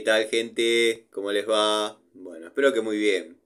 ¿Qué tal, gente? ¿Cómo les va? Bueno, espero que muy bien.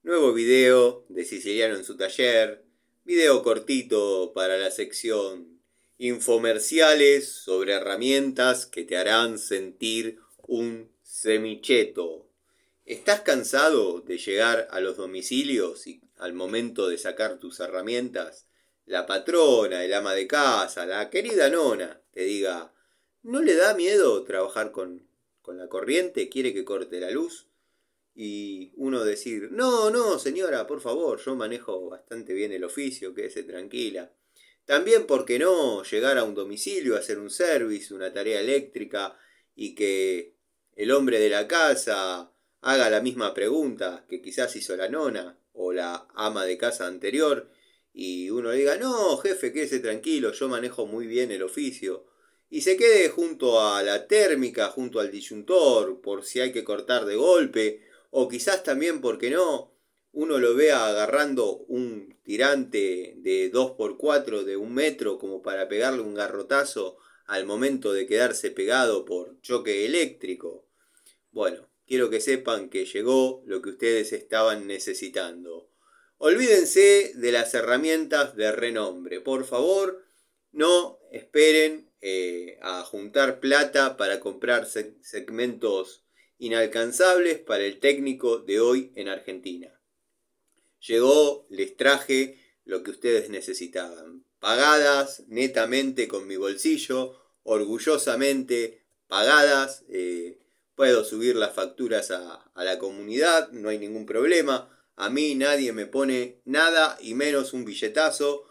Nuevo video de Siciliano en su taller. Video cortito para la sección infomerciales sobre herramientas que te harán sentir un semicheto. ¿Estás cansado de llegar a los domicilios y al momento de sacar tus herramientas, la patrona, el ama de casa, la querida nona, te diga, ¿no le da miedo trabajar con la corriente? ¿Quiere que corte la luz? Y uno decir, no, no, señora, por favor, yo manejo bastante bien el oficio, quédese tranquila. También, ¿por qué no llegar a un domicilio, hacer un service, una tarea eléctrica y que el hombre de la casa haga la misma pregunta que quizás hizo la nona o la ama de casa anterior y uno le diga, no, jefe, quédese tranquilo, yo manejo muy bien el oficio? Y se quede junto a la térmica, junto al disyuntor, por si hay que cortar de golpe, o quizás también, ¿por qué no?, uno lo vea agarrando un tirante de 2x4 de 1 metro como para pegarle un garrotazo al momento de quedarse pegado por choque eléctrico. Bueno, quiero que sepan que llegó lo que ustedes estaban necesitando. Olvídense de las herramientas de renombre. Por favor, no esperen a juntar plata para comprar segmentos inalcanzables para el técnico de hoy en Argentina. Llegó, les traje lo que ustedes necesitaban. Pagadas netamente con mi bolsillo, orgullosamente pagadas. Puedo subir las facturas a la comunidad, no hay ningún problema. A mí nadie me pone nada y menos un billetazo.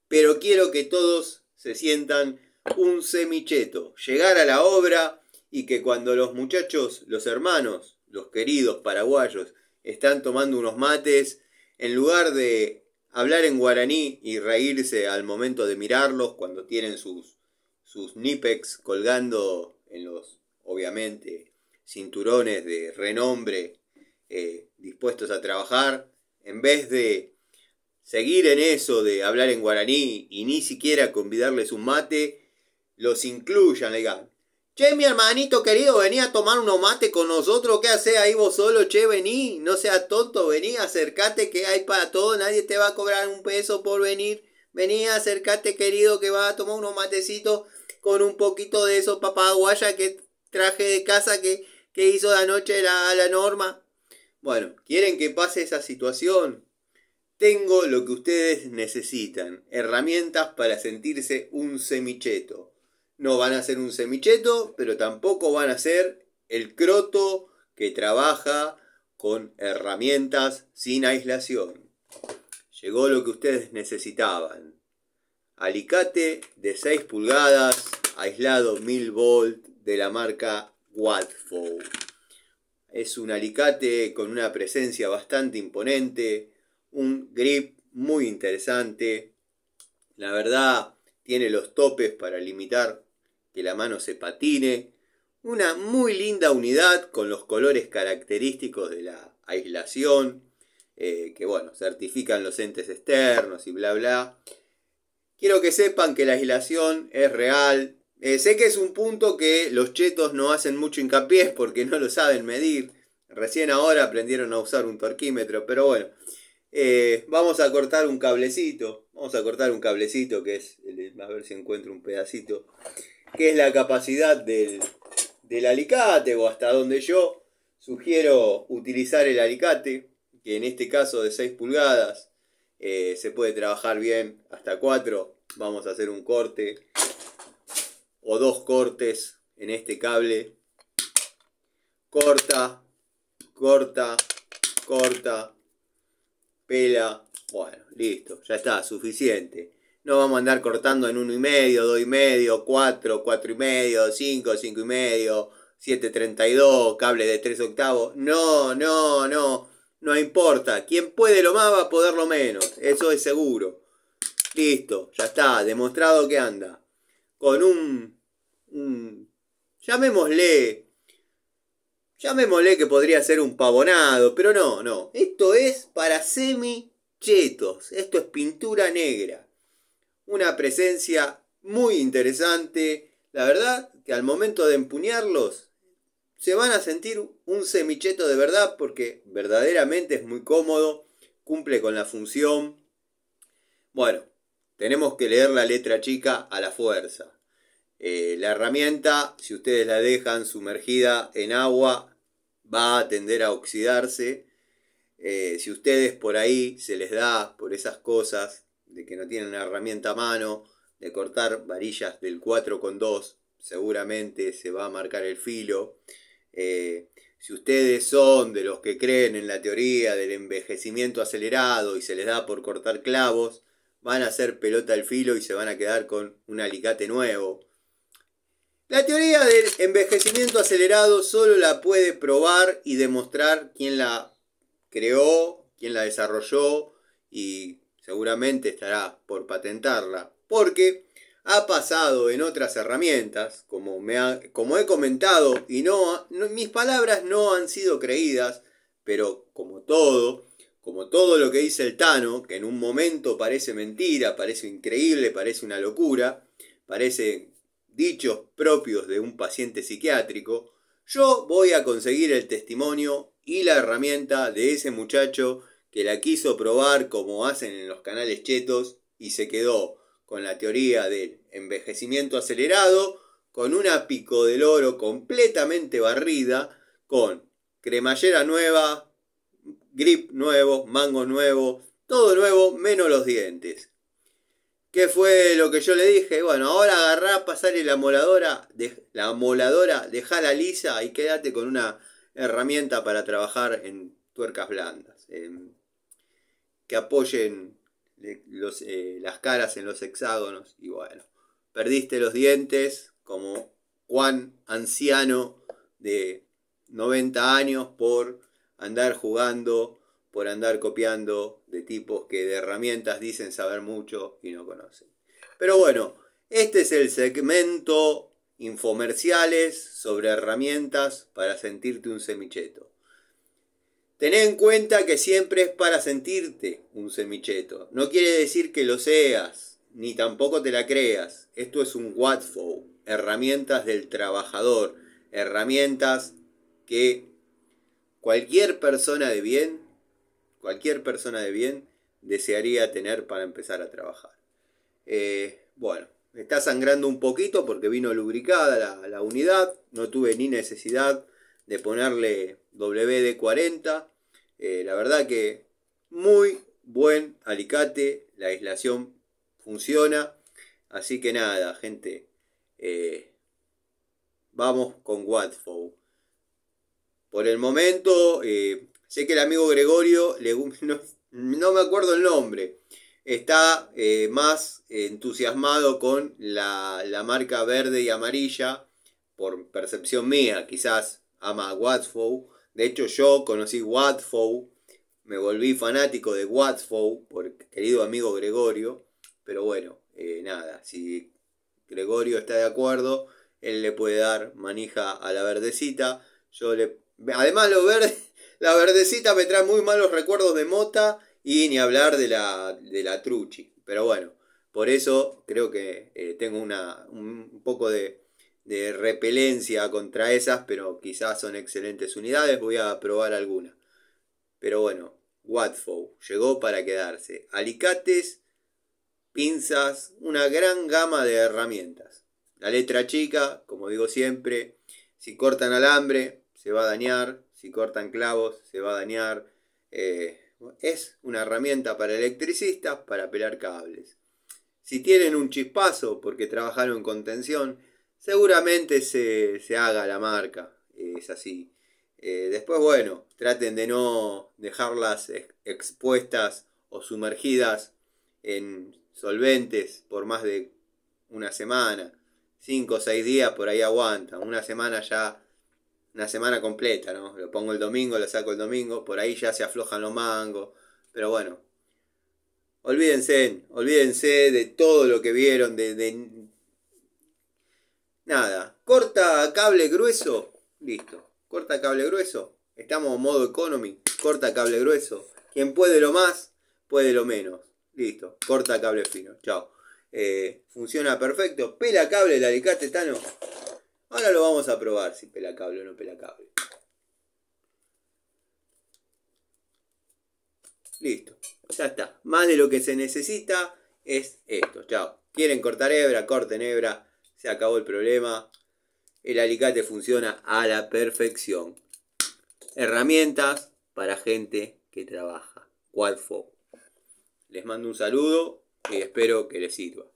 Pero quiero que todos se sientan un semicheto. Llegar a la obra y que cuando los muchachos, los hermanos, los queridos paraguayos, están tomando unos mates, en lugar de hablar en guaraní y reírse al momento de mirarlos cuando tienen sus nípex colgando en los, obviamente, cinturones de renombre dispuestos a trabajar, en vez de seguir en eso de hablar en guaraní y ni siquiera convidarles un mate, los incluyan, le digan, che, mi hermanito querido, vení a tomar unos mates con nosotros. ¿Qué hacés ahí vos solo? Che, vení, no seas tonto, vení, acércate que hay para todo. Nadie te va a cobrar un peso por venir. Vení, acércate, querido, que vas a tomar unos matecitos con un poquito de eso papaguaya que traje de casa que hizo de anoche la Norma. Bueno, ¿quieren que pase esa situación? Tengo lo que ustedes necesitan. Herramientas para sentirse un semicheto. No van a ser un semicheto, pero tampoco van a ser el croto que trabaja con herramientas sin aislación. Llegó lo que ustedes necesitaban. Alicate de 6 pulgadas, aislado 1000 volt de la marca Wadfo. Es un alicate con una presencia bastante imponente, un grip muy interesante. La verdad, tiene los topes para limitar que la mano se patine. Una muy linda unidad con los colores característicos de la aislación, que bueno, certifican los entes externos y bla bla. Quiero que sepan que la aislación es real. Sé que es un punto que los chetos no hacen mucho hincapié porque no lo saben medir. Recién ahora aprendieron a usar un torquímetro, pero bueno. Vamos a cortar un cablecito. Vamos a cortar un cablecito que es, a ver si encuentro un pedacito, que es la capacidad del alicate, o hasta donde yo sugiero utilizar el alicate, que en este caso de 6 pulgadas se puede trabajar bien hasta 4. Vamos a hacer un corte o 2 cortes en este cable. Corta, corta, corta, pela. Bueno, listo, ya está, suficiente. No vamos a andar cortando en 1,5, 2,5, 4, 4,5, 5, 5,5, 7,32, cable de 3 octavos. No, no, no, no importa. Quien puede lo más va a poder lo menos, eso es seguro. Listo, ya está, demostrado que anda. Con llamémosle que podría ser un pavonado, pero no, no. Esto es para semi-chetos. Esto es pintura negra. Una presencia muy interesante. La verdad que al momento de empuñarlos se van a sentir un semicheto de verdad porque verdaderamente es muy cómodo, cumple con la función. Bueno, tenemos que leer la letra chica a la fuerza. La herramienta, si ustedes la dejan sumergida en agua, va a tender a oxidarse. Si ustedes por ahí se les da por esas cosas de que no tienen una herramienta a mano, de cortar varillas del 4,2, seguramente se va a marcar el filo. Si ustedes son de los que creen en la teoría del envejecimiento acelerado y se les da por cortar clavos, van a hacer pelota al filo y se van a quedar con un alicate nuevo. La teoría del envejecimiento acelerado solo la puede probar y demostrar quien la creó, quien la desarrolló y seguramente estará por patentarla. Porque ha pasado en otras herramientas, como he comentado, y mis palabras no han sido creídas, pero como todo lo que dice el Tano, que en un momento parece mentira, parece increíble, parece una locura, parece dichos propios de un paciente psiquiátrico, yo voy a conseguir el testimonio y la herramienta de ese muchacho que la quiso probar como hacen en los canales chetos y se quedó con la teoría del envejecimiento acelerado, con una pico del oro completamente barrida, con cremallera nueva, grip nuevo, mangos nuevos, todo nuevo menos los dientes. ¿Qué fue lo que yo le dije? Bueno, ahora agarrá, pasale la moladora, dejala lisa y quédate con una herramienta para trabajar en tuercas blandas. Que apoyen las caras en los hexágonos. Y bueno, perdiste los dientes como Juan anciano de 90 años por andar jugando, por andar copiando de tipos que de herramientas dicen saber mucho y no conocen. Pero bueno, este es el segmento infomerciales sobre herramientas para sentirte un semicheto. Ten en cuenta que siempre es para sentirte un semicheto. No quiere decir que lo seas, ni tampoco te la creas. Esto es un WATFO, herramientas del trabajador, herramientas que cualquier persona de bien desearía tener para empezar a trabajar. Bueno, está sangrando un poquito porque vino lubricada la unidad. No tuve ni necesidad de ponerle WD-40. La verdad que muy buen alicate. La aislación funciona. Así que nada, gente. Vamos con WATFO. Por el momento, sé que el amigo Gregorio, no me acuerdo el nombre, está más entusiasmado con la marca verde y amarilla, por percepción mía, quizás ama WATFO. De hecho, yo conocí WATFO, me volví fanático de WATFO por querido amigo Gregorio. Pero bueno, nada, si Gregorio está de acuerdo, él le puede dar manija a la verdecita. Además, la verdecita me trae muy malos recuerdos de Mota y ni hablar de la Truchi. Pero bueno, por eso creo que tengo un poco de repelencia contra esas, pero quizás son excelentes unidades. Voy a probar alguna. Pero bueno, WATFO llegó para quedarse. Alicates, pinzas, una gran gama de herramientas. La letra chica, como digo siempre, si cortan alambre se va a dañar, si cortan clavos se va a dañar. Es una herramienta para electricistas para pelar cables. Si tienen un chispazo porque trabajaron con tensión, seguramente se haga la marca. Es así. Después, bueno, traten de no dejarlas expuestas o sumergidas en solventes por más de una semana. 5 o 6 días por ahí aguantan. Una semana ya, una semana completa, ¿no? Lo pongo el domingo, lo saco el domingo, por ahí ya se aflojan los mangos. Pero bueno, olvídense de todo lo que vieron, nada. Corta cable grueso, listo. Corta cable grueso, estamos en modo economy, corta cable grueso. Quien puede lo más, puede lo menos. Listo, corta cable fino, chao. Funciona perfecto. Pela cable el alicate, Tano. Ahora lo vamos a probar si pela cable o no pela cable. Listo, ya está. Más de lo que se necesita es esto. Chao. ¿Quieren cortar hebra? Corten hebra. Se acabó el problema. El alicate funciona a la perfección. Herramientas para gente que trabaja. Quadfo. Les mando un saludo y espero que les sirva.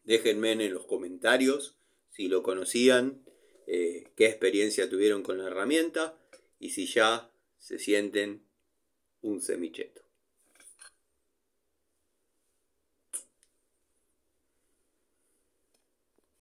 Déjenme en los comentarios si lo conocían, qué experiencia tuvieron con la herramienta y si ya se sienten un semicheto.